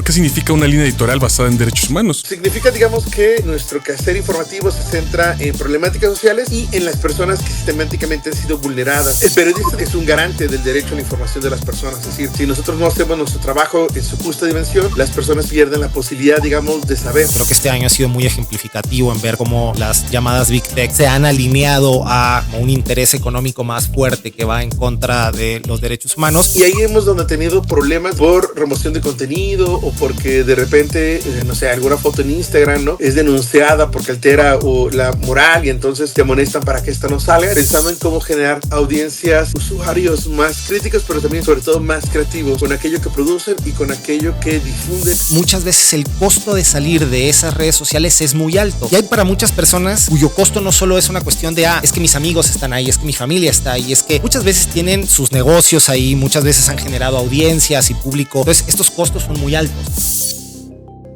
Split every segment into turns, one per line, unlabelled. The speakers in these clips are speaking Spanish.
¿Qué significa una línea editorial basada en derechos humanos?
Significa, digamos, que nuestro quehacer informativo se centra en problemáticas sociales y en las personas que sistemáticamente han sido vulneradas. El periodista es un garante del derecho a la información de las personas. Es decir, si nosotros no hacemos nuestro trabajo en su justa dimensión, las personas pierden la posibilidad, digamos, de saber.
Creo que este año ha sido muy ejemplificativo en ver cómo las llamadas Big Tech se han alineado a un interés económico más fuerte que va en contra de los derechos humanos.
Y ahí hemos donde tenido problemas por remoción de contenido o porque de repente, no sé, alguna foto en Instagram, ¿no? Es denunciada porque altera la moral y entonces te amonestan para que esta no salga. Pensando en cómo generar audiencias, usuarios más críticos, pero también sobre todo más creativos con aquello que producen y con aquello que difunden.
Muchas veces el costo de salir de esas redes sociales es muy alto. Y hay para muchas personas cuyo costo no solo es una cuestión de, es que mis amigos están ahí, es que mi familia está ahí, es que muchas veces tienen sus negocios ahí, muchas veces han generado audiencias y público. Entonces estos costos son muy altos.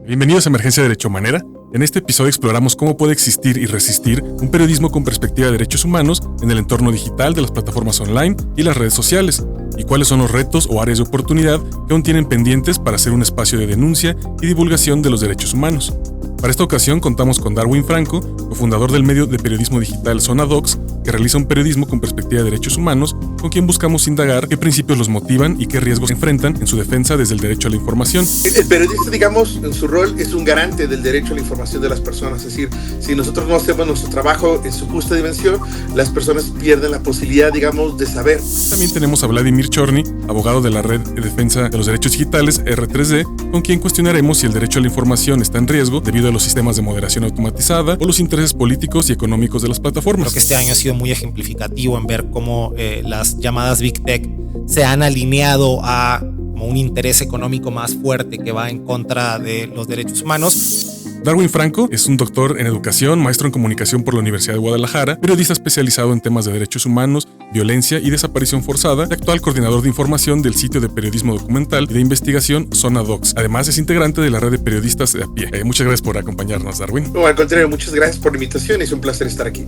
Bienvenidos a Emergencia Derechomanera. En este episodio exploramos cómo puede existir y resistir un periodismo con perspectiva de derechos humanos en el entorno digital de las plataformas online y las redes sociales, y cuáles son los retos o áreas de oportunidad que aún tienen pendientes para ser un espacio de denuncia y divulgación de los derechos humanos. Para esta ocasión contamos con Darwin Franco, cofundador del medio de periodismo digital Zona Docs, que realiza un periodismo con perspectiva de derechos humanos, con quien buscamos indagar qué principios los motivan y qué riesgos enfrentan en su defensa desde el derecho a la información.
El periodista, digamos, en su rol es un garante del derecho a la información de las personas. Es decir, si nosotros no hacemos nuestro trabajo en su justa dimensión, las personas pierden la posibilidad, digamos, de saber.
También tenemos a Vladimir Chorny, abogado de la Red de Defensa de los Derechos Digitales, R3D, con quien cuestionaremos si el derecho a la información está en riesgo debido a los sistemas de moderación automatizada o los intereses políticos y económicos de las plataformas.
Creo que este año ha sido muy ejemplificativo en ver cómo las llamadas Big Tech se han alineado a un interés económico más fuerte que va en contra de los derechos humanos.
Darwin Franco es un doctor en educación, maestro en comunicación por la Universidad de Guadalajara, periodista especializado en temas de derechos humanos, violencia y desaparición forzada, y actual coordinador de información del sitio de periodismo documental y de investigación Zona Docs. Además, es integrante de la red de periodistas de a pie. Muchas gracias por acompañarnos, Darwin.
No, al contrario, muchas gracias por la invitación. Es un placer estar aquí.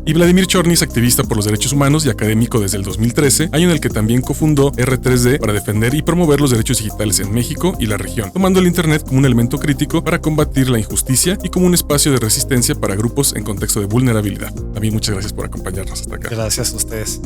Y Vladimir Chorny es activista por los derechos humanos y académico desde el 2013, año en el que también cofundó R3D para defender y promover los derechos digitales en México y la región, tomando el Internet como un elemento crítico para combatir la injusticia y como un espacio de resistencia para grupos en contexto de vulnerabilidad. También muchas gracias por acompañarnos hasta acá.
Gracias a ustedes.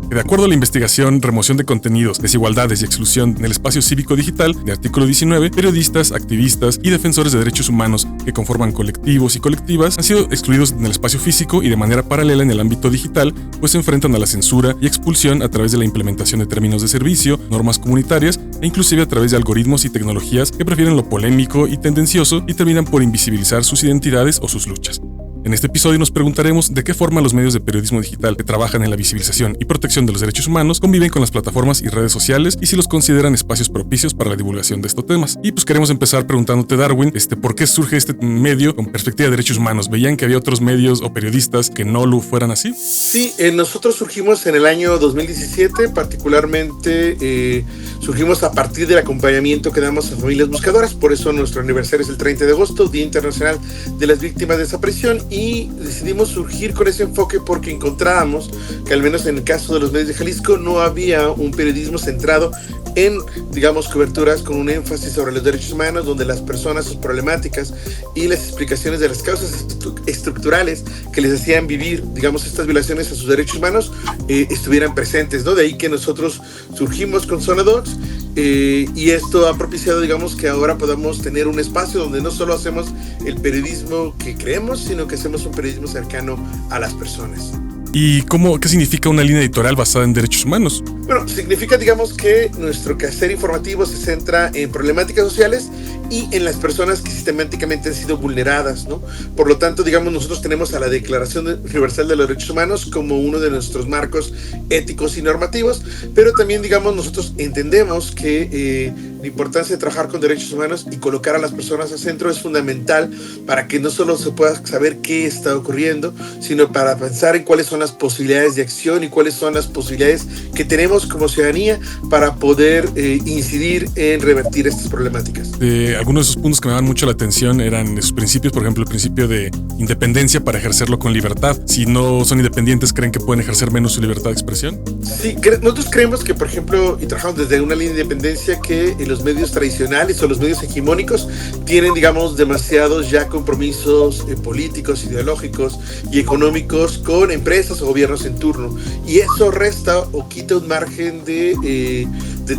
De acuerdo a la investigación, remoción de contenidos, desigualdades y exclusión en el espacio cívico digital de artículo 19, periodistas, activistas y defensores de derechos humanos que conforman colectivos y colectivas han sido excluidos en el espacio físico y de manera paralela en el ámbito digital, pues se enfrentan a la censura y expulsión a través de la implementación de términos de servicio, normas comunitarias e inclusive a través de algoritmos y tecnologías que prefieren lo polémico y tendencioso y terminan por invisibilizar sus identidades o sus luchas. En este episodio nos preguntaremos de qué forma los medios de periodismo digital que trabajan en la visibilización y protección de los derechos humanos conviven con las plataformas y redes sociales y si los consideran espacios propicios para la divulgación de estos temas. Y pues queremos empezar preguntándote, Darwin, ¿por qué surge este medio con perspectiva de derechos humanos? ¿Veían que había otros medios o periodistas que no lo fueran así?
Sí, nosotros surgimos en el año 2017, particularmente surgimos a partir del acompañamiento que damos a familias buscadoras, por eso nuestro aniversario es el 30 de agosto, Día Internacional de las Víctimas de Desaparición, y decidimos surgir con ese enfoque porque encontrábamos que al menos en el caso de los medios de Jalisco no había un periodismo centrado en, digamos, coberturas con un énfasis sobre los derechos humanos, donde las personas, sus problemáticas y las explicaciones de las causas estructurales que les hacían vivir, digamos, estas violaciones a sus derechos humanos estuvieran presentes, ¿no? De ahí que nosotros surgimos con Zona Docs y esto ha propiciado, digamos, que ahora podamos tener un espacio donde no solo hacemos el periodismo que creemos, sino que hacemos un periodismo cercano a las personas.
¿Y qué significa una línea editorial basada en derechos humanos?
Bueno, significa, digamos, que nuestro quehacer informativo se centra en problemáticas sociales y en las personas que sistemáticamente han sido vulneradas, ¿no? Por lo tanto, digamos, nosotros tenemos a la Declaración Universal de los Derechos Humanos como uno de nuestros marcos éticos y normativos, pero también, digamos, nosotros entendemos que la importancia de trabajar con derechos humanos y colocar a las personas al centro es fundamental para que no solo se pueda saber qué está ocurriendo, sino para pensar en cuáles son las posibilidades de acción y cuáles son las posibilidades que tenemos tenemos como ciudadanía para poder incidir en revertir estas problemáticas.
Algunos de esos puntos que me daban mucho la atención eran esos principios, por ejemplo, el principio de independencia para ejercerlo con libertad. Si no son independientes, ¿creen que pueden ejercer menos su libertad de expresión?
Sí, nosotros creemos que, por ejemplo, y trabajamos desde una línea de independencia, que los medios tradicionales o los medios hegemónicos tienen, digamos, demasiados ya compromisos políticos, ideológicos y económicos con empresas o gobiernos en turno. Y eso resta o quita un margen de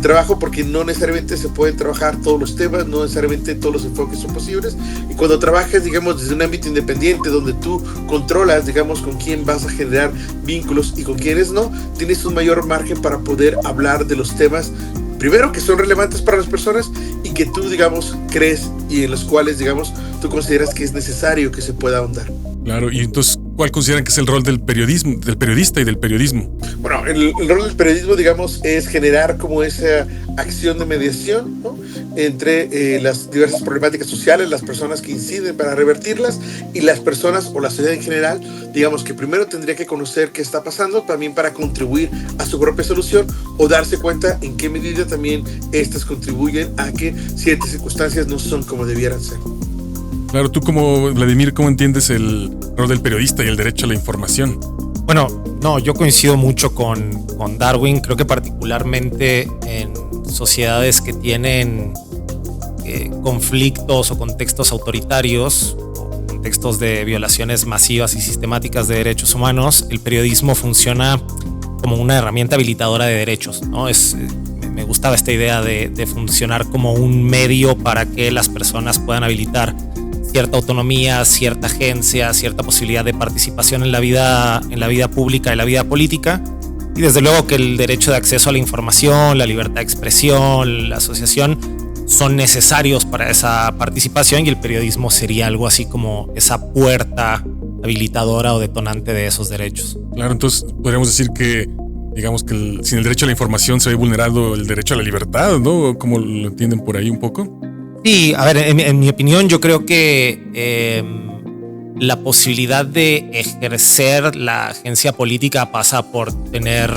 trabajo, porque no necesariamente se pueden trabajar todos los temas, no necesariamente todos los enfoques son posibles. Y cuando trabajas, digamos, desde un ámbito independiente, donde tú controlas, digamos, con quién vas a generar vínculos y con quiénes no, tienes un mayor margen para poder hablar de los temas, primero, que son relevantes para las personas y que tú, digamos, crees y en los cuales, digamos, tú consideras que es necesario que se pueda ahondar.
Claro, y entonces, ¿cuál consideran que es el rol del periodista y del periodismo?
Bueno, el rol del periodismo, digamos, es generar como esa acción de mediación, ¿no?, entre las diversas problemáticas sociales, las personas que inciden para revertirlas y las personas o la sociedad en general, digamos, que primero tendría que conocer qué está pasando también para contribuir a su propia solución o darse cuenta en qué medida también estas contribuyen a que ciertas circunstancias no son como debieran ser.
Claro, tú como Vladimir, ¿cómo entiendes el rol del periodista y el derecho a la información?
Bueno, no, yo coincido mucho con Darwin. Creo que particularmente en sociedades que tienen conflictos o contextos autoritarios, o contextos de violaciones masivas y sistemáticas de derechos humanos, el periodismo funciona como una herramienta habilitadora de derechos, ¿no? Me gustaba esta idea de funcionar como un medio para que las personas puedan habilitar cierta autonomía, cierta agencia, cierta posibilidad de participación en la vida pública y la vida política. Y desde luego que el derecho de acceso a la información, la libertad de expresión, la asociación son necesarios para esa participación, y el periodismo sería algo así como esa puerta habilitadora o detonante de esos derechos.
Claro, entonces podríamos decir que, digamos que sin el derecho a la información se ve vulnerado el derecho a la libertad, ¿no? ¿Cómo lo entienden por ahí un poco?
Sí, a ver, en mi opinión, yo creo que la posibilidad de ejercer la agencia política pasa por tener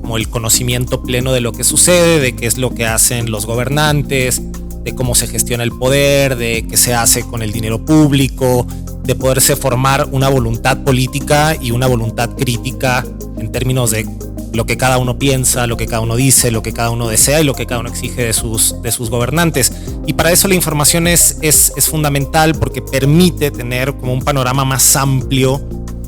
como el conocimiento pleno de lo que sucede, de qué es lo que hacen los gobernantes, de cómo se gestiona el poder, de qué se hace con el dinero público, de poderse formar una voluntad política y una voluntad crítica en términos de lo que cada uno piensa, lo que cada uno dice, lo que cada uno desea y lo que cada uno exige de sus gobernantes. Y para eso la información es fundamental, porque permite tener como un panorama más amplio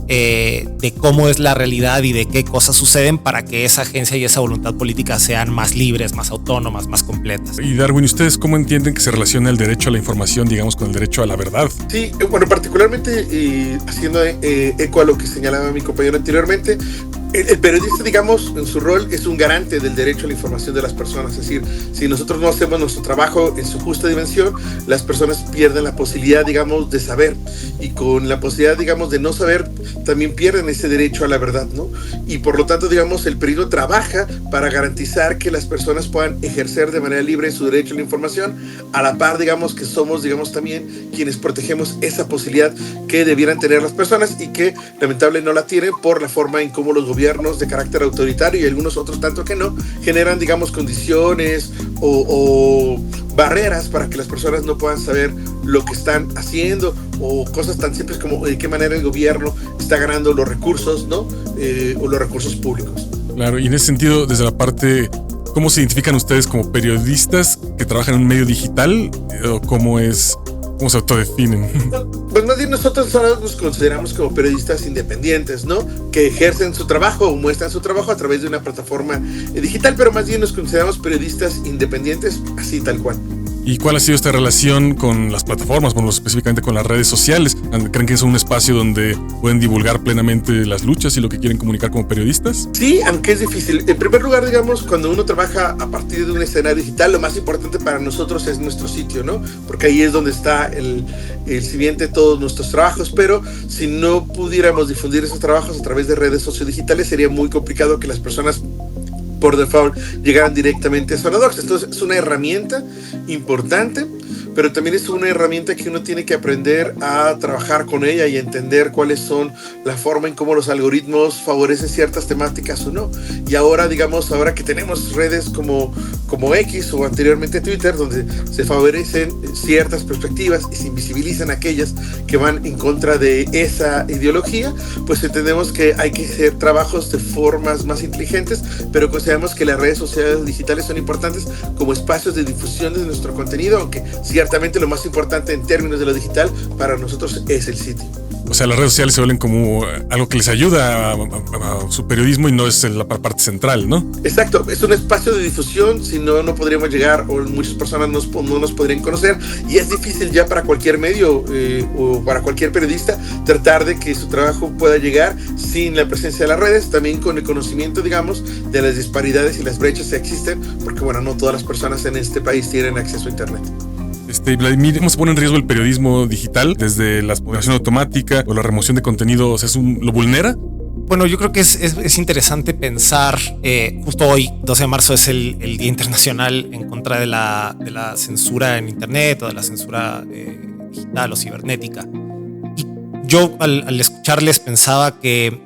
de cómo es la realidad y de qué cosas suceden, para que esa agencia y esa voluntad política sean más libres, más autónomas, más completas.
Y Darwin, ¿ustedes cómo entienden que se relaciona el derecho a la información, digamos, con el derecho a la verdad?
Sí, bueno, particularmente haciendo eco a lo que señalaba mi compañero anteriormente, el periodista, digamos, en su rol es un garante del derecho a la información de las personas. Es decir, si nosotros no hacemos nuestro trabajo en su justa dimensión, las personas pierden la posibilidad, digamos, de saber. Y con la posibilidad, digamos, de no saber, también pierden ese derecho a la verdad, ¿no? Y por lo tanto, digamos, el periodismo trabaja para garantizar que las personas puedan ejercer de manera libre su derecho a la información, a la par, digamos, que somos, digamos, también quienes protegemos esa posibilidad que debieran tener las personas y que lamentablemente no la tienen por la forma en cómo los gobiernos de carácter autoritario y algunos otros tanto que no, generan, digamos, condiciones o barreras para que las personas no puedan saber lo que están haciendo, o cosas tan simples como de qué manera el gobierno está ganando los recursos, ¿no? O los recursos públicos.
Claro, y en ese sentido, desde la parte, ¿cómo se identifican ustedes como periodistas que trabajan en un medio digital? ¿O cómo se autodefinen?
Pues más bien nosotros ahora nos consideramos como periodistas independientes, ¿no? Que ejercen su trabajo o muestran su trabajo a través de una plataforma digital, pero más bien nos consideramos periodistas independientes, así tal cual.
¿Y cuál ha sido esta relación con las plataformas, bueno, específicamente con las redes sociales? ¿Creen que es un espacio donde pueden divulgar plenamente las luchas y lo que quieren comunicar como periodistas?
Sí, aunque es difícil. En primer lugar, digamos, cuando uno trabaja a partir de una escena digital, lo más importante para nosotros es nuestro sitio, ¿no? Porque ahí es donde está el cimiento de todos nuestros trabajos, pero si no pudiéramos difundir esos trabajos a través de redes sociodigitales, sería muy complicado que las personas por default llegaran directamente a Zona Docs. Entonces es una herramienta importante, pero también es una herramienta que uno tiene que aprender a trabajar con ella y entender cuáles son la forma en cómo los algoritmos favorecen ciertas temáticas o no. Y ahora, digamos, ahora que tenemos redes como X o anteriormente Twitter, donde se favorecen ciertas perspectivas y se invisibilizan aquellas que van en contra de esa ideología, pues entendemos que hay que hacer trabajos de formas más inteligentes, pero consideramos que las redes sociales digitales son importantes como espacios de difusión de nuestro contenido, aunque ciertamente lo más importante en términos de lo digital para nosotros es el sitio.
O sea, las redes sociales se vuelven como algo que les ayuda a su periodismo y no es la parte central, ¿no?
Exacto, es un espacio de difusión, si no, no podríamos llegar o muchas personas no nos podrían conocer, y es difícil ya para cualquier medio o para cualquier periodista tratar de que su trabajo pueda llegar sin la presencia de las redes, también con el conocimiento, digamos, de las disparidades y las brechas que existen, porque bueno, no todas las personas en este país tienen acceso a internet.
Vladimir, ¿cómo se pone en riesgo el periodismo digital desde la moderación automática o la remoción de contenidos? ¿Lo vulnera?
Bueno, yo creo que es interesante pensar, justo hoy, 12 de marzo, es el Día Internacional en contra de la censura en Internet o de la censura digital o cibernética. Y yo al escucharles pensaba que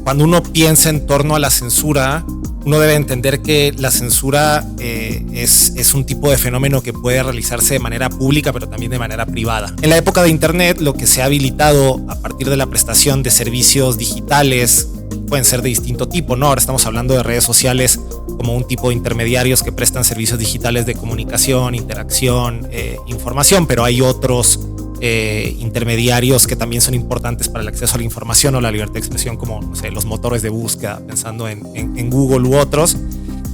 cuando uno piensa en torno a la censura, uno debe entender que la censura es un tipo de fenómeno que puede realizarse de manera pública, pero también de manera privada. En la época de Internet, lo que se ha habilitado a partir de la prestación de servicios digitales pueden ser de distinto tipo, ¿no? Ahora estamos hablando de redes sociales como un tipo de intermediarios que prestan servicios digitales de comunicación, interacción, información, pero hay otros intermediarios que también son importantes para el acceso a la información o la libertad de expresión, como no sé, los motores de búsqueda, pensando en Google u otros,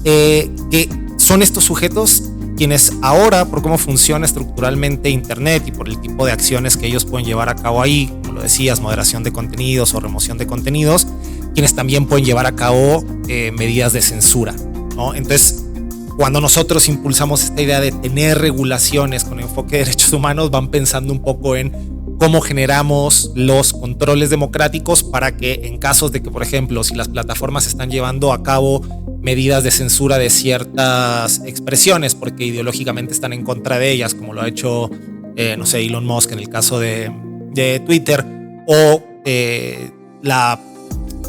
que son estos sujetos quienes ahora, por cómo funciona estructuralmente Internet y por el tipo de acciones que ellos pueden llevar a cabo ahí, como lo decías, moderación de contenidos o remoción de contenidos, quienes también pueden llevar a cabo medidas de censura, ¿no? Entonces, cuando nosotros impulsamos esta idea de tener regulaciones con enfoque de derechos humanos, van pensando un poco en cómo generamos los controles democráticos para que en casos de que, por ejemplo, si las plataformas están llevando a cabo medidas de censura de ciertas expresiones porque ideológicamente están en contra de ellas, como lo ha hecho, no sé, Elon Musk en el caso de Twitter, o la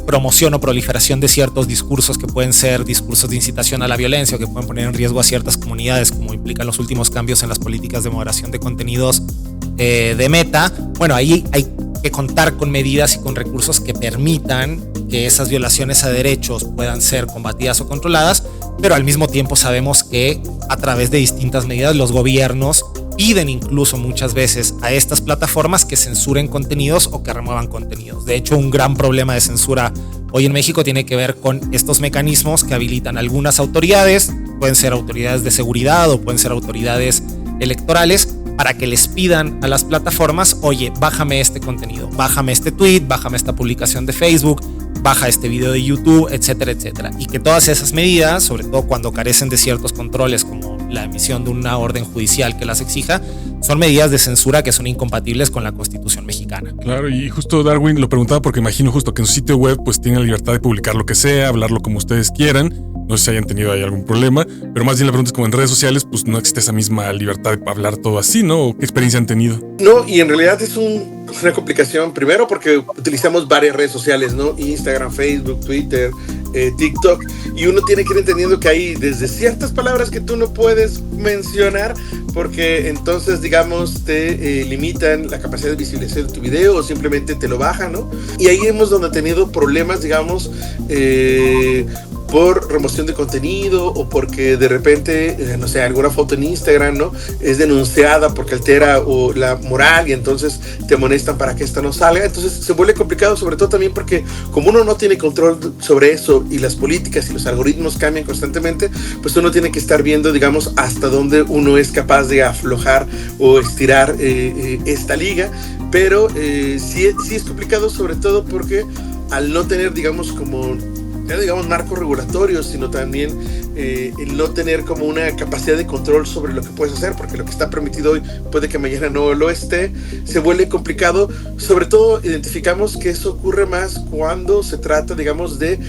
promoción o proliferación de ciertos discursos que pueden ser discursos de incitación a la violencia o que pueden poner en riesgo a ciertas comunidades, como implican los últimos cambios en las políticas de moderación de contenidos de Meta. Bueno, ahí hay que contar con medidas y con recursos que permitan que esas violaciones a derechos puedan ser combatidas o controladas, pero al mismo tiempo sabemos que a través de distintas medidas los gobiernos piden incluso muchas veces a estas plataformas que censuren contenidos o que remuevan contenidos. De hecho, un gran problema de censura hoy en México tiene que ver con estos mecanismos que habilitan algunas autoridades, pueden ser autoridades de seguridad o pueden ser autoridades electorales, para que les pidan a las plataformas, oye, bájame este contenido, bájame este tweet, bájame esta publicación de Facebook, baja este video de YouTube, etcétera, etcétera. Y que todas esas medidas, sobre todo cuando carecen de ciertos controles como la emisión de una orden judicial que las exija, son medidas de censura que son incompatibles con la Constitución mexicana.
Claro, y justo Darwin lo preguntaba porque imagino justo que en su sitio web pues tienen la libertad de publicar lo que sea, hablarlo como ustedes quieran. No sé si hayan tenido ahí algún problema, pero más bien la pregunta es como en redes sociales pues no existe esa misma libertad de hablar todo así, ¿no? ¿Qué experiencia han tenido?
No, y en realidad es una complicación, primero porque utilizamos varias redes sociales, ¿no? Instagram, Facebook, Twitter, TikTok, y uno tiene que ir entendiendo que hay desde ciertas palabras que tú no puedes mencionar porque entonces, digamos, te limitan la capacidad de visibilización de tu video o simplemente te lo bajan, ¿no? Y ahí hemos donde tenido problemas, digamos, por remoción de contenido o porque de repente, no sé, alguna foto en Instagram, ¿no? Es denunciada porque altera o la moral y entonces te amonestan para que esta no salga. Entonces se vuelve complicado, sobre todo también porque como uno no tiene control sobre eso y las políticas y los algoritmos cambian constantemente, pues uno tiene que estar viendo, digamos, hasta dónde uno es capaz de aflojar o estirar esta liga. Pero sí es complicado, sobre todo porque al no tener, digamos, como ya no digamos marcos regulatorios, sino también el no tener como una capacidad de control sobre lo que puedes hacer, porque lo que está permitido hoy puede que mañana no lo esté, se vuelve complicado. Sobre todo identificamos que eso ocurre más cuando se trata, digamos, de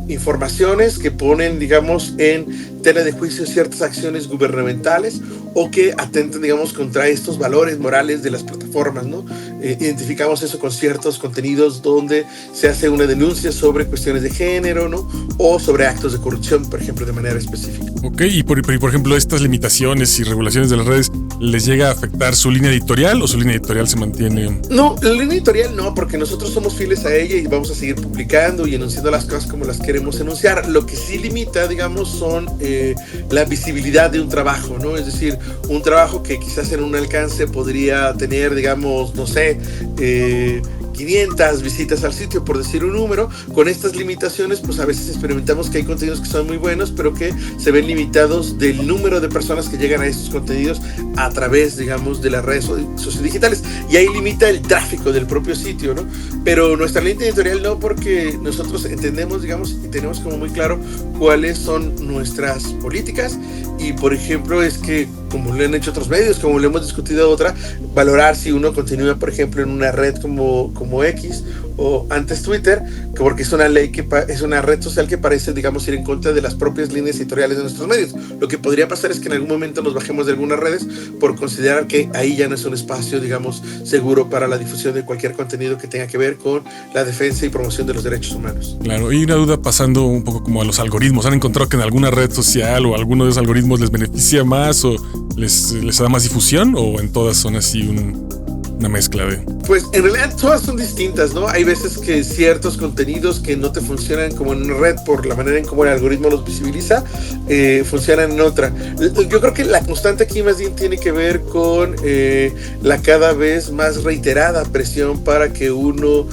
informaciones que ponen, digamos, en tela de juicio ciertas acciones gubernamentales o que atentan, digamos, contra estos valores morales de las plataformas, ¿no? Identificamos eso con ciertos contenidos donde se hace una denuncia sobre cuestiones de género, ¿no? O sobre actos de corrupción, por ejemplo, de manera específica.
Ok, y por ejemplo, estas limitaciones y regulaciones de las redes, ¿les llega a afectar su línea editorial o su línea editorial se mantiene?
No, la línea editorial no, porque nosotros somos fieles a ella y vamos a seguir publicando y enunciando las cosas como las queremos enunciar. Lo que sí limita, digamos, son la visibilidad de un trabajo, ¿no? Es decir, un trabajo que quizás en un alcance podría tener, digamos, no sé, 500 visitas al sitio, por decir un número. Con estas limitaciones, pues a veces experimentamos que hay contenidos que son muy buenos, pero que se ven limitados del número de personas que llegan a estos contenidos a través, digamos, de las redes sociodigitales. Y ahí limita el tráfico del propio sitio, ¿no? Pero nuestra línea editorial no, porque nosotros entendemos, digamos, y tenemos como muy claro cuáles son nuestras políticas. Y, por ejemplo, es que, como lo han hecho otros medios, como lo hemos discutido otra, valorar si uno continúa, por ejemplo, en una red como X o antes Twitter, porque es una ley que es una red social que parece, digamos, ir en contra de las propias líneas editoriales de nuestros medios. Lo que podría pasar es que en algún momento nos bajemos de algunas redes por considerar que ahí ya no es un espacio, digamos, seguro para la difusión de cualquier contenido que tenga que ver con la defensa y promoción de los derechos humanos.
Claro, y una duda pasando un poco como a los algoritmos. ¿Han encontrado que en alguna red social o alguno de esos algoritmos les beneficia más o les da más difusión, o en todas son así una mezcla de...?
Pues en realidad todas son distintas, ¿no? Hay veces que ciertos contenidos que no te funcionan como en una red por la manera en cómo el algoritmo los visibiliza, funcionan en otra. Yo creo que la constante aquí más bien tiene que ver con la cada vez más reiterada presión para que uno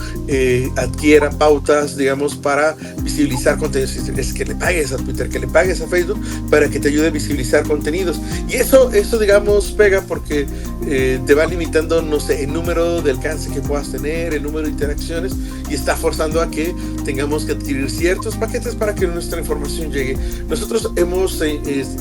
adquiera pautas, digamos, para visibilizar contenidos. Es que le pagues a Twitter, que le pagues a Facebook para que te ayude a visibilizar contenidos. Y eso digamos, pega porque te va limitando, no sé, el número de alcance que puedas tener, el número de interacciones, y está forzando a que tengamos que adquirir ciertos paquetes para que nuestra información llegue. Nosotros hemos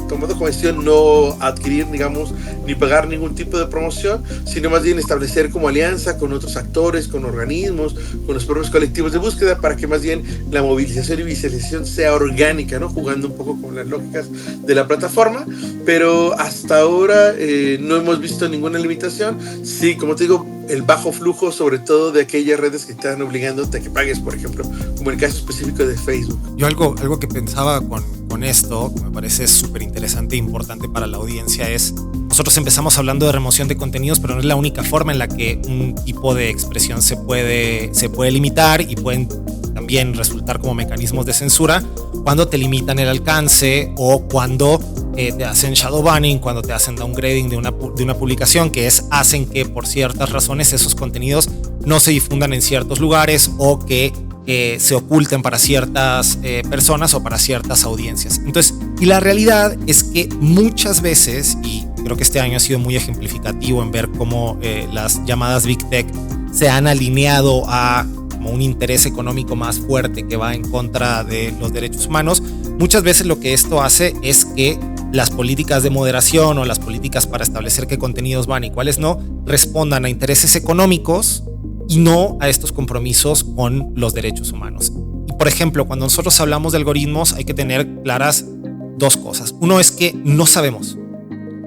tomado como decisión no adquirir, digamos, ni pagar ningún tipo de promoción, sino más bien establecer como alianza con otros actores, con organismos, con los propios colectivos de búsqueda, para que más bien la movilización y visualización sea orgánica, ¿no? Jugando un poco con las lógicas de la plataforma, pero hasta ahora no hemos visto ninguna limitación. Sí, como te digo, el bajo flujo, sobre todo de aquellas redes que están obligándote a que pagues, por ejemplo, como el caso específico de Facebook.
Yo algo que pensaba con esto, que me parece súper interesante e importante para la audiencia, es: nosotros empezamos hablando de remoción de contenidos, pero no es la única forma en la que un tipo de expresión se puede limitar, y pueden también resultar como mecanismos de censura cuando te limitan el alcance o cuando te hacen shadow banning, cuando te hacen downgrading de una publicación, que hacen que por ciertas razones esos contenidos no se difundan en ciertos lugares o que se oculten para ciertas personas o para ciertas audiencias. Entonces, y la realidad es que muchas veces, y creo que este año ha sido muy ejemplificativo en ver cómo las llamadas Big Tech se han alineado a como un interés económico más fuerte que va en contra de los derechos humanos. Muchas veces lo que esto hace es que las políticas de moderación o las políticas para establecer qué contenidos van y cuáles no respondan a intereses económicos y no a estos compromisos con los derechos humanos. Y por ejemplo, cuando nosotros hablamos de algoritmos, hay que tener claras dos cosas. Uno es que no sabemos,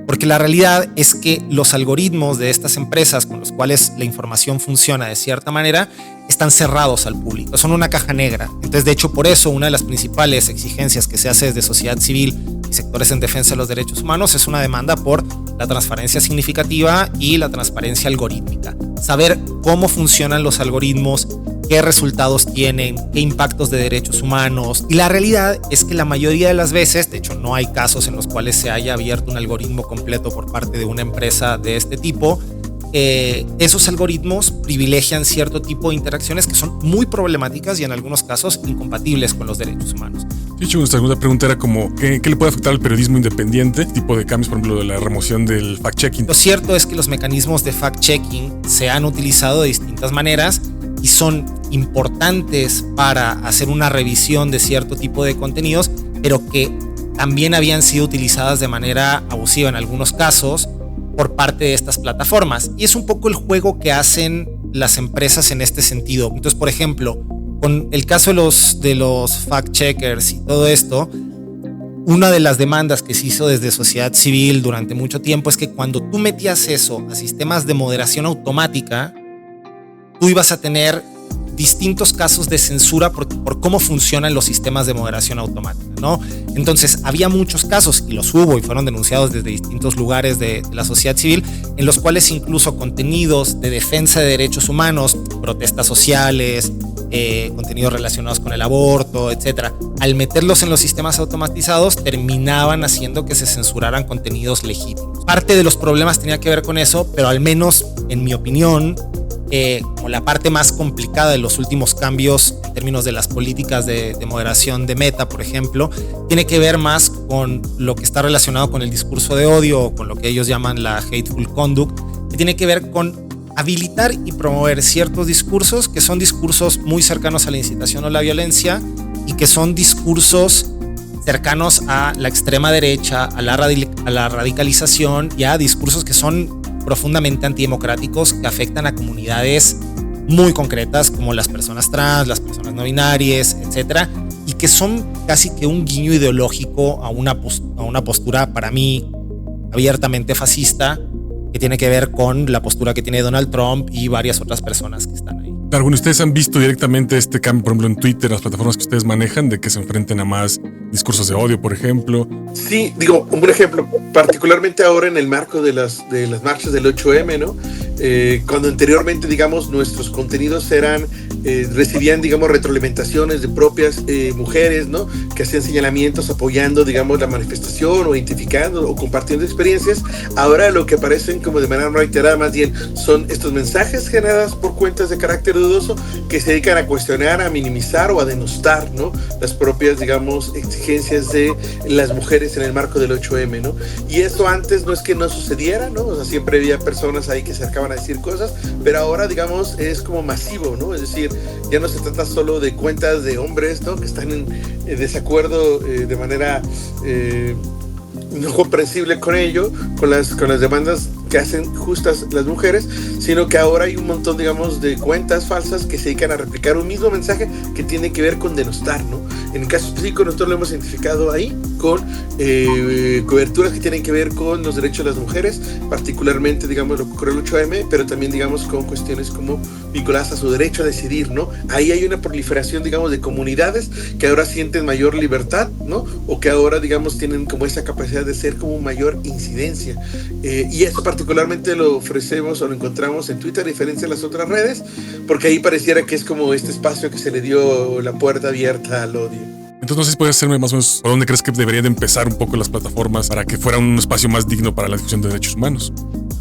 porque la realidad es que los algoritmos de estas empresas con los cuales la información funciona de cierta manera están cerrados al público, son una caja negra. Entonces, de hecho, por eso una de las principales exigencias que se hace desde sociedad civil y sectores en defensa de los derechos humanos es una demanda por la transparencia significativa y la transparencia algorítmica. Saber cómo funcionan los algoritmos, qué resultados tienen, qué impactos de derechos humanos. Y la realidad es que la mayoría de las veces, de hecho no hay casos en los cuales se haya abierto un algoritmo completo por parte de una empresa de este tipo, esos algoritmos privilegian cierto tipo de interacciones que son muy problemáticas y en algunos casos incompatibles con los derechos humanos.
De hecho, nuestra segunda pregunta era como, ¿qué le puede afectar al periodismo independiente? Tipo de cambios, por ejemplo, de la remoción del fact-checking.
Lo cierto es que los mecanismos de fact-checking se han utilizado de distintas maneras y son importantes para hacer una revisión de cierto tipo de contenidos, pero que también habían sido utilizadas de manera abusiva en algunos casos por parte de estas plataformas. Y es un poco el juego que hacen las empresas en este sentido. Entonces, por ejemplo, con el caso de los fact-checkers y todo esto, una de las demandas que se hizo desde sociedad civil durante mucho tiempo es que cuando tú metías eso a sistemas de moderación automática, tú ibas a tener distintos casos de censura por cómo funcionan los sistemas de moderación automática, ¿no? Entonces, había muchos casos, y los hubo y fueron denunciados desde distintos lugares de la sociedad civil, en los cuales incluso contenidos de defensa de derechos humanos, protestas sociales, contenidos relacionados con el aborto, etcétera, al meterlos en los sistemas automatizados, terminaban haciendo que se censuraran contenidos legítimos. Parte de los problemas tenía que ver con eso, pero al menos, en mi opinión, como la parte más complicada de los últimos cambios en términos de las políticas de moderación de Meta, por ejemplo, tiene que ver más con lo que está relacionado con el discurso de odio o con lo que ellos llaman la hateful conduct, que tiene que ver con habilitar y promover ciertos discursos que son discursos muy cercanos a la incitación o la violencia y que son discursos cercanos a la extrema derecha, a la radicalización y a discursos que son profundamente antidemocráticos que afectan a comunidades muy concretas como las personas trans, las personas no binarias, etcétera, y que son casi que un guiño ideológico a una postura para mí abiertamente fascista que tiene que ver con la postura que tiene Donald Trump y varias otras personas que están ahí.
Claro, bueno, ustedes han visto directamente este cambio, por ejemplo, en Twitter, las plataformas que ustedes manejan, de que se enfrenten a más discursos de odio, por ejemplo.
Sí, digo, un ejemplo, particularmente ahora en el marco de las marchas del 8M, ¿no? Cuando anteriormente, digamos, nuestros contenidos recibían, digamos, retroalimentaciones de propias mujeres, ¿no? Que hacían señalamientos apoyando, digamos, la manifestación o identificando o compartiendo experiencias. Ahora lo que aparecen como de manera reiterada más bien son estos mensajes generados por cuentas de carácter dudoso que se dedican a cuestionar, a minimizar o a denostar, ¿no? Las propias, digamos, exigencias de las mujeres en el marco del 8M, ¿no? Y eso antes no es que no sucediera, ¿no? O sea, siempre había personas ahí que se acercaban a decir cosas, pero ahora, digamos, es como masivo, ¿no? Es decir, ya no se trata solo de cuentas de hombres, ¿no? Que están en desacuerdo de manera no comprensible con ello, con las demandas que hacen justas las mujeres, sino que ahora hay un montón, digamos, de cuentas falsas que se dedican a replicar un mismo mensaje que tiene que ver con denostar, ¿no? En el caso específico nosotros lo hemos identificado ahí con coberturas que tienen que ver con los derechos de las mujeres, particularmente, digamos, lo que ocurrió el 8M, pero también, digamos, con cuestiones como vinculadas a su derecho a decidir, ¿no? Ahí hay una proliferación, digamos, de comunidades que ahora sienten mayor libertad, ¿no? O que ahora, digamos, tienen como esa capacidad de ser como mayor incidencia. Y eso particularmente lo ofrecemos o lo encontramos en Twitter, a diferencia de las otras redes, porque ahí pareciera que es como este espacio que se le dio la puerta abierta al odio.
Entonces, no sé si puedes hacerme más o menos por dónde crees que deberían de empezar un poco las plataformas para que fuera un espacio más digno para la discusión de derechos humanos.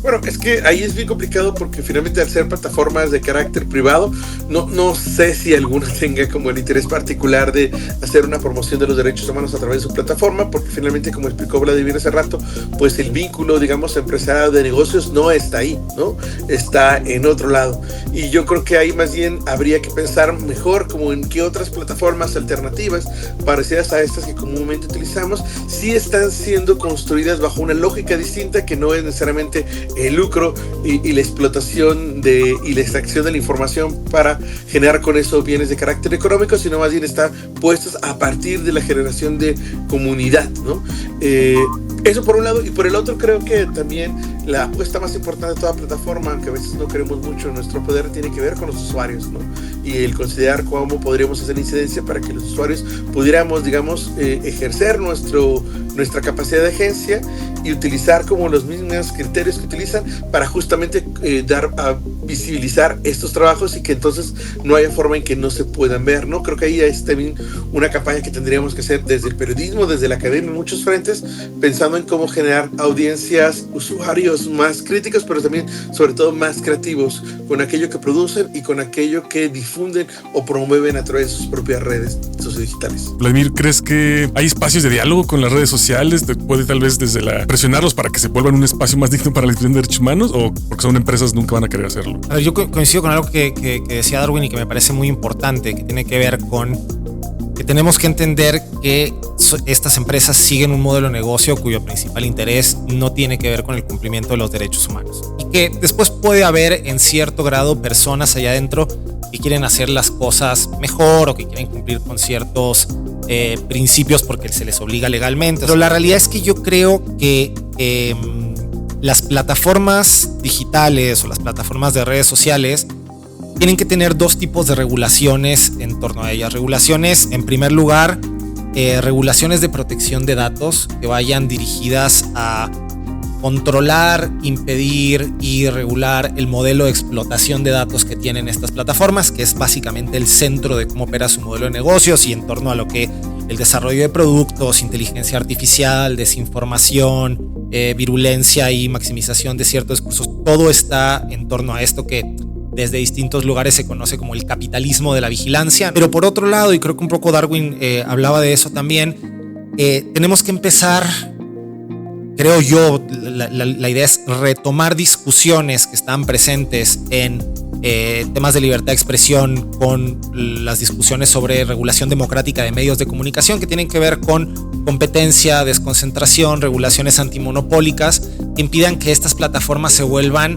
Bueno, es que ahí es bien complicado porque finalmente al ser plataformas de carácter privado, no sé si alguna tenga como el interés particular de hacer una promoción de los derechos humanos a través de su plataforma, porque finalmente, como explicó Vladimir hace rato, pues el vínculo, digamos, empresarial de negocios no está ahí, ¿no? Está en otro lado. Y yo creo que ahí más bien habría que pensar mejor como en qué otras plataformas alternativas, parecidas a estas que comúnmente utilizamos, sí están siendo construidas bajo una lógica distinta que no es necesariamente el lucro y la explotación y la extracción de la información para generar con eso bienes de carácter económico, sino más bien están puestos a partir de la generación de comunidad, ¿no? Eso por un lado, y por el otro creo que también la apuesta más importante de toda plataforma, aunque a veces no creemos mucho en nuestro poder, tiene que ver con los usuarios, ¿no? Y el considerar cómo podríamos hacer incidencia para que los usuarios pudiéramos, digamos, ejercer nuestra capacidad de agencia y utilizar como los mismos criterios que utilizan para justamente dar a visibilizar estos trabajos y que entonces no haya forma en que no se puedan ver, ¿no? Creo que ahí es también una campaña que tendríamos que hacer desde el periodismo, desde la academia, en muchos frentes, pensando en cómo generar audiencias, usuarios más críticos, pero también, sobre todo, más creativos con aquello que producen y con aquello que difunden o promueven a través de sus propias redes sociodigitales.
Vladimir, ¿crees que hay espacios de diálogo con las redes sociales? ¿Puede tal vez presionarlos para que se vuelvan un espacio más digno para la discusión de derechos humanos, o porque son empresas nunca van a querer hacerlo?
A ver, yo coincido con algo que decía Darwin y que me parece muy importante, que tiene que ver con que tenemos que entender que estas empresas siguen un modelo de negocio cuyo principal interés no tiene que ver con el cumplimiento de los derechos humanos, y que después puede haber en cierto grado personas allá adentro que quieren hacer las cosas mejor o que quieren cumplir con ciertos principios porque se les obliga legalmente. Pero la realidad es que yo creo que las plataformas digitales o las plataformas de redes sociales tienen que tener dos tipos de regulaciones en torno a ellas. Regulaciones, en primer lugar, regulaciones de protección de datos que vayan dirigidas a controlar, impedir y regular el modelo de explotación de datos que tienen estas plataformas, que es básicamente el centro de cómo opera su modelo de negocios y en torno a lo que el desarrollo de productos, inteligencia artificial, desinformación, virulencia y maximización de ciertos discursos, todo está en torno a esto que desde distintos lugares se conoce como el capitalismo de la vigilancia. Pero por otro lado, y creo que un poco Darwin hablaba de eso también, tenemos que empezar, creo yo, la idea es retomar discusiones que están presentes en temas de libertad de expresión con las discusiones sobre regulación democrática de medios de comunicación que tienen que ver con competencia, desconcentración, regulaciones antimonopólicas que impidan que estas plataformas se vuelvan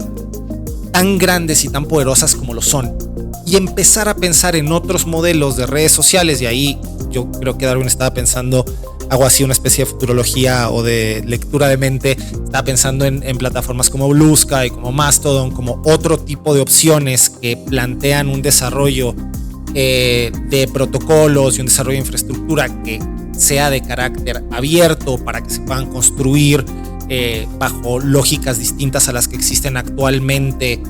tan grandes y tan poderosas como lo son, y empezar a pensar en otros modelos de redes sociales. Y ahí yo creo que Darwin estaba pensando, hago así una especie de futurología o de lectura de mente, estaba pensando en plataformas como Blue Sky, como Mastodon, como otro tipo de opciones que plantean un desarrollo de protocolos y un desarrollo de infraestructura que sea de carácter abierto para que se puedan construir bajo lógicas distintas a las que existen actualmente,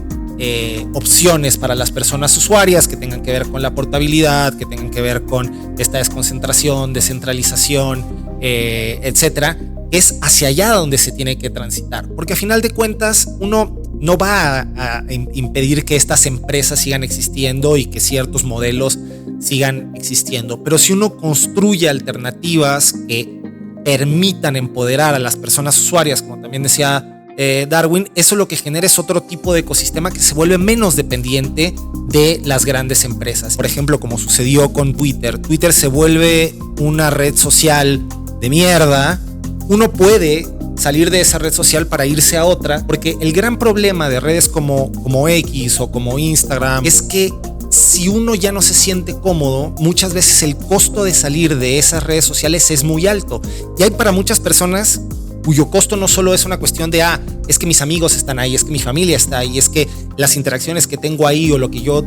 opciones para las personas usuarias que tengan que ver con la portabilidad, que tengan que ver con esta desconcentración, descentralización, etcétera. Es hacia allá donde se tiene que transitar, porque a final de cuentas uno no va a impedir que estas empresas sigan existiendo y que ciertos modelos sigan existiendo, pero si uno construye alternativas que permitan empoderar a las personas usuarias, como también decía Darwin, eso lo que genera es otro tipo de ecosistema que se vuelve menos dependiente de las grandes empresas. Por ejemplo, como sucedió con Twitter. Twitter se vuelve una red social de mierda. Uno puede salir de esa red social para irse a otra, porque el gran problema de redes como X o como Instagram es que si uno ya no se siente cómodo, muchas veces el costo de salir de esas redes sociales es muy alto. Y hay para muchas personas cuyo costo no solo es una cuestión de, es que mis amigos están ahí, es que mi familia está ahí, es que las interacciones que tengo ahí o lo que yo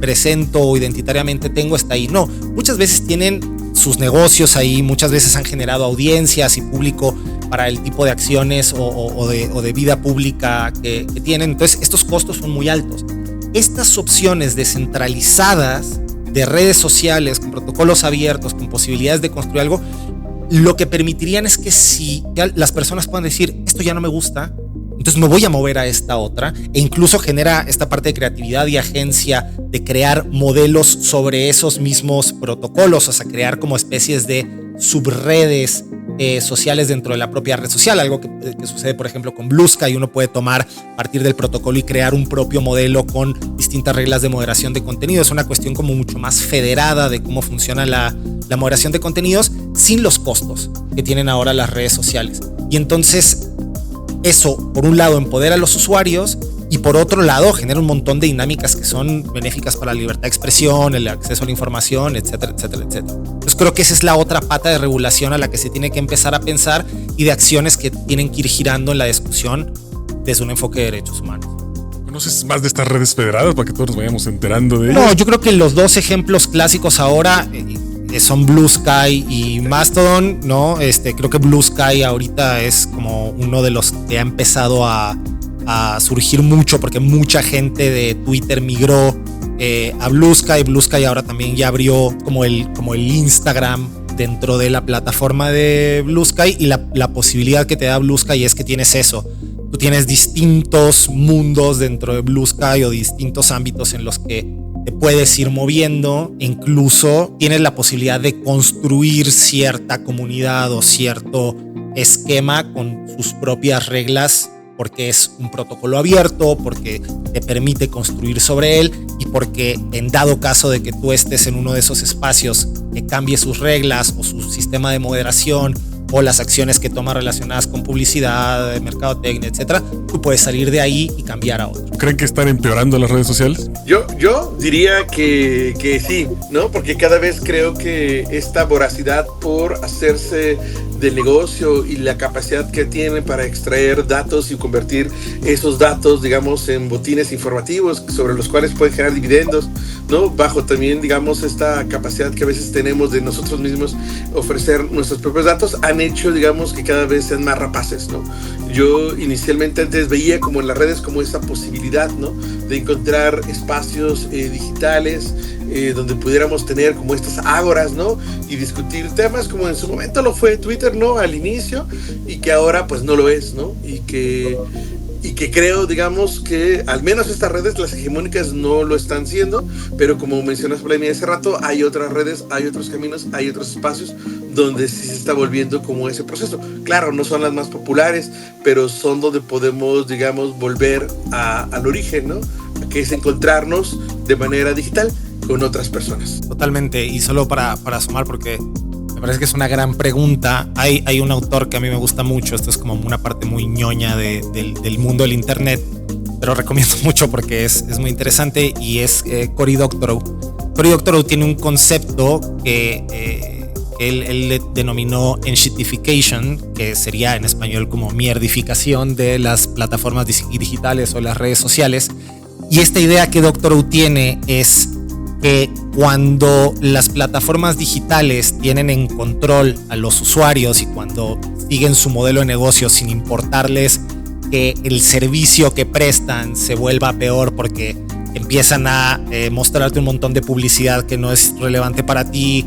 presento o identitariamente tengo está ahí. No, muchas veces tienen sus negocios ahí, muchas veces han generado audiencias y público para el tipo de acciones o de vida pública que tienen. Entonces, estos costos son muy altos. Estas opciones descentralizadas de redes sociales, con protocolos abiertos, con posibilidades de construir algo, lo que permitirían es que si las personas puedan decir, esto ya no me gusta, entonces me voy a mover a esta otra, e incluso genera esta parte de creatividad y agencia de crear modelos sobre esos mismos protocolos, o sea, crear como especies de subredes sociales dentro de la propia red social, algo que sucede por ejemplo con Blue Sky. Uno puede tomar a partir del protocolo y crear un propio modelo con distintas reglas de moderación de contenido. Es una cuestión como mucho más federada de cómo funciona la moderación de contenidos sin los costos que tienen ahora las redes sociales. Y entonces eso, por un lado, empodera a los usuarios y por otro lado genera un montón de dinámicas que son benéficas para la libertad de expresión, el acceso a la información, etcétera, etcétera, etcétera. Entonces creo que esa es la otra pata de regulación a la que se tiene que empezar a pensar y de acciones que tienen que ir girando en la discusión desde un enfoque de derechos humanos.
¿Conoces más de estas redes federadas para que todos nos vayamos enterando de ellas?
No, yo creo que los dos ejemplos clásicos ahora son Blue Sky y Mastodon, ¿no? Creo que Blue Sky ahorita es como uno de los que ha empezado a surgir mucho porque mucha gente de Twitter migró a Blue Sky. Blue Sky ahora también ya abrió como el Instagram dentro de la plataforma de Blue Sky, y la posibilidad que te da Blue Sky es que tienes eso. Tú tienes distintos mundos dentro de Blue Sky o distintos ámbitos en los que te puedes ir moviendo, incluso tienes la posibilidad de construir cierta comunidad o cierto esquema con sus propias reglas, porque es un protocolo abierto, porque te permite construir sobre él y porque en dado caso de que tú estés en uno de esos espacios que cambie sus reglas o su sistema de moderación o las acciones que toma relacionadas con publicidad, mercadotecnia, etcétera, tú puedes salir de ahí y cambiar a otro.
¿Creen que están empeorando las redes sociales?
Yo diría que sí, ¿no? Porque cada vez creo que esta voracidad por hacerse del negocio y la capacidad que tienen para extraer datos y convertir esos datos, digamos, en botines informativos sobre los cuales pueden generar dividendos, ¿no? Bajo también, digamos, esta capacidad que a veces tenemos de nosotros mismos ofrecer nuestros propios datos, han hecho, digamos, que cada vez sean más rapaces, ¿no? Yo inicialmente antes veía como en las redes como esa posibilidad, ¿no? De encontrar espacios digitales donde pudiéramos tener como estas ágoras, ¿no? Y discutir temas como en su momento lo fue Twitter, ¿no? Al inicio, y que ahora pues no lo es, ¿no? Y que creo, digamos, que al menos estas redes, las hegemónicas, no lo están siendo, pero como mencionas, Vladimir, hace rato, hay otras redes, hay otros caminos, hay otros espacios donde sí se está volviendo como ese proceso. Claro, no son las más populares, pero son donde podemos, digamos, volver al origen, ¿no? Que es encontrarnos de manera digital con otras personas.
Totalmente, y solo para sumar, porque me parece que es una gran pregunta. Hay un autor que a mí me gusta mucho, esto es como una parte muy ñoña del mundo del internet, pero recomiendo mucho porque es muy interesante, y es Cory Doctorow. Cory Doctorow tiene un concepto que él le denominó enshittification, que sería en español como mierdificación de las plataformas digitales o las redes sociales. Y esta idea que Doctorow tiene es que cuando las plataformas digitales tienen en control a los usuarios y cuando siguen su modelo de negocio sin importarles que el servicio que prestan se vuelva peor porque empiezan a mostrarte un montón de publicidad que no es relevante para ti,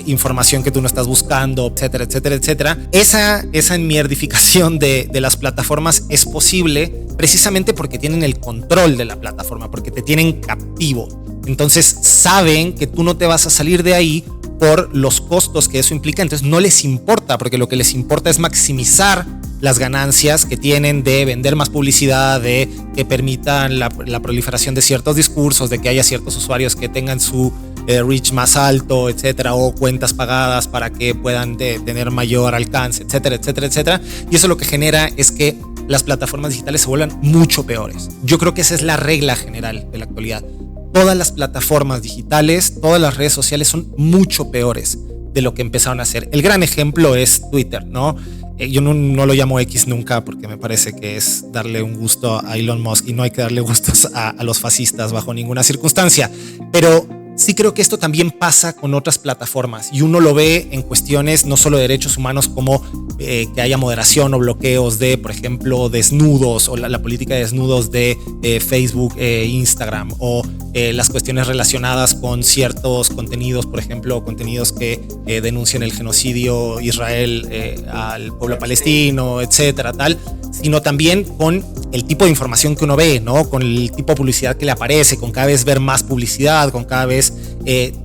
información que tú no estás buscando, etcétera, etcétera, etcétera. Esa mierdificación de las plataformas es posible precisamente porque tienen el control de la plataforma, porque te tienen captivo. Entonces saben que tú no te vas a salir de ahí por los costos que eso implica, entonces no les importa, porque lo que les importa es maximizar las ganancias que tienen de vender más publicidad, de que permitan la proliferación de ciertos discursos, de que haya ciertos usuarios que tengan su reach más alto, etcétera, o cuentas pagadas para que puedan tener mayor alcance, etcétera, etcétera, etcétera. Y eso lo que genera es que las plataformas digitales se vuelvan mucho peores. Yo creo que esa es la regla general de la actualidad. Todas las plataformas digitales, todas las redes sociales son mucho peores de lo que empezaron a hacer. El gran ejemplo es Twitter, ¿no? Yo no lo llamo X nunca porque me parece que es darle un gusto a Elon Musk y no hay que darle gustos a los fascistas bajo ninguna circunstancia. Pero sí creo que esto también pasa con otras plataformas y uno lo ve en cuestiones no solo de derechos humanos como que haya moderación o bloqueos de, por ejemplo, desnudos o la política de desnudos de Facebook e Instagram, o las cuestiones relacionadas con ciertos contenidos, por ejemplo, contenidos que denuncian el genocidio Israel al pueblo palestino, etcétera, tal, sino también con el tipo de información que uno ve, ¿no? Con el tipo de publicidad que le aparece, con cada vez ver más publicidad, con cada vez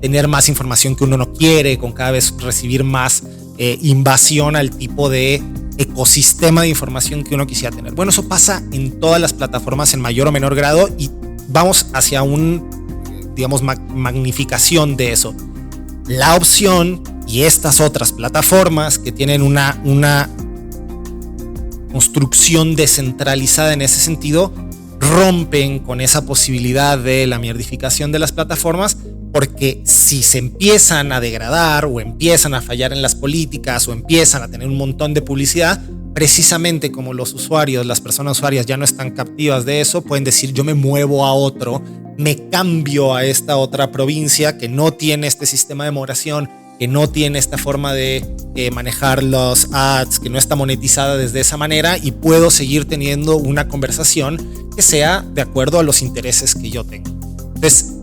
tener más información que uno no quiere, con cada vez recibir más invasión al tipo de ecosistema de información que uno quisiera tener. Bueno, eso pasa en todas las plataformas en mayor o menor grado y vamos hacia digamos, magnificación de eso. La opción y estas otras plataformas que tienen una construcción descentralizada en ese sentido, rompen con esa posibilidad de la mierdificación de las plataformas, porque si se empiezan a degradar o empiezan a fallar en las políticas o empiezan a tener un montón de publicidad, precisamente como los usuarios, las personas usuarias ya no están captivas de eso, pueden decir yo me muevo a otro, me cambio a esta otra provincia que no tiene este sistema de moderación, que no tiene esta forma de manejar los ads, que no está monetizada desde esa manera, y puedo seguir teniendo una conversación que sea de acuerdo a los intereses que yo tengo. Entonces,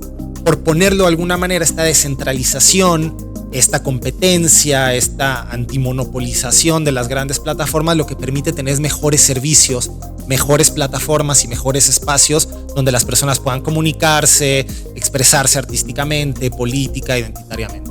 por ponerlo de alguna manera, esta descentralización, esta competencia, esta antimonopolización de las grandes plataformas, lo que permite tener mejores servicios, mejores plataformas y mejores espacios donde las personas puedan comunicarse, expresarse artísticamente, política, identitariamente.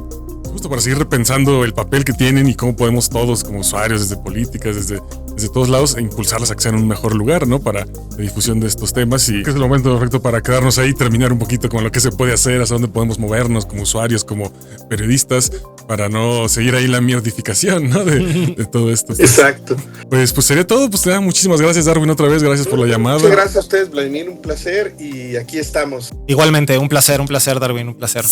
Justo para seguir repensando el papel que tienen y cómo podemos todos como usuarios, desde políticas, desde desde todos lados e impulsarlas a que sean un mejor lugar, ¿no? Para la difusión de estos temas, y que es el momento perfecto para quedarnos ahí, terminar un poquito con lo que se puede hacer, hasta dónde podemos movernos como usuarios, como periodistas, para no seguir ahí la mierdificación, ¿no? De todo esto.
Exacto.
Pues sería todo. Pues muchísimas gracias, Darwin, otra vez. Gracias por la llamada.
Muchas gracias a ustedes, Vladimir. Un placer y aquí estamos.
Igualmente, un placer, Darwin, un placer.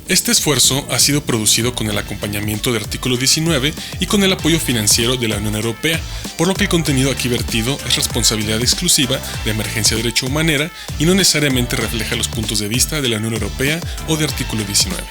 Este esfuerzo ha sido producido con el acompañamiento de Artículo 19 y con el apoyo financiero de la Unión Europea, por lo que el contenido aquí vertido es responsabilidad exclusiva de Emergencia Derecho Humanera y no necesariamente refleja los puntos de vista de la Unión Europea o de Artículo 19.